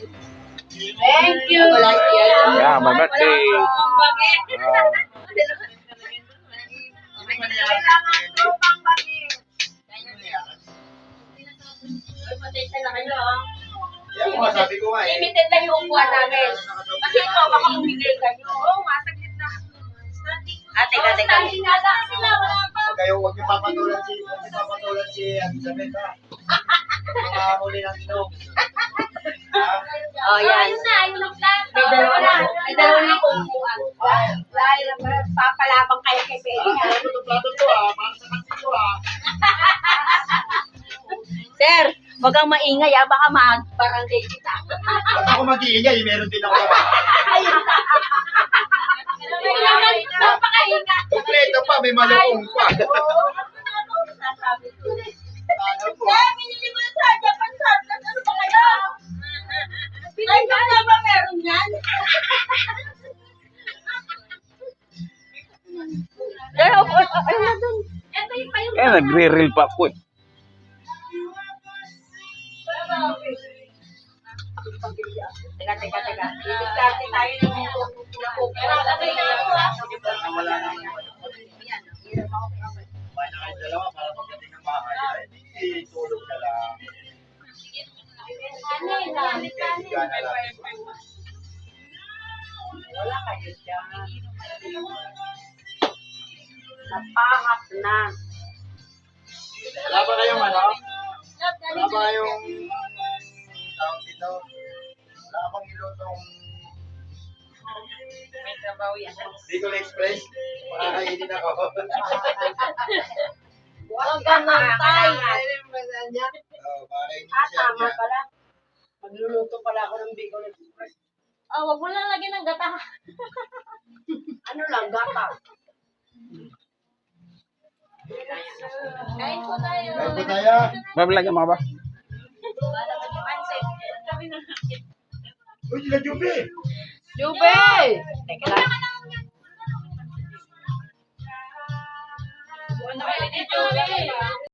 Thank you. Yeah, my birthday. Sabi ko nga eh. Limited lang yung upuan namin. Kasi ito, baka umigil kayo. Oo, masaglit na. Teka. Huwag kayo, huwag niyo papatulan si Elizabeth ha. Mga huli ng inom. Oh, yan. May dalawa na upuan. Dahil papalabang kayo kay Peggy. Plato to ha, para sa kansin to ha. Sir, wag kang maingay baka ma-barangay kita. Ba't ako mag-iingay, meron din ako. Kompleto pa, may malukong pa. Binili mo na sa Japan Surplus. Ano ba kayo? Pinay ka na ba meron yan? Ayun na dun. Ito yung kayo. Eh, nagre-reel pa po. Teka. Didiskarte tayo ng pero lagay na ako ha. Wala na ako. Bahay na kayo dalawa para pagdating ng bahay. Ay, tulog na lang. Higa na lang. Wala kayo dyan. Napahap na. Wala ba kayong ano? Wala ba yung tawag dito? Wala bang ilutong May trabaho yan. Bicol Express? Makakainin ako. Huwag ganun tayo. Makakainin ko siya Tama dyan. pala. Magluluto pala ako ng Bicol Express. Wag mo lang lagyan ng gata. Ano lang, gata? Kain po tayo. Kain po tayo. Babalagyan mo ba? Uy, sila Jubi! Jube! Teka lang. Ano kayo ni Jube?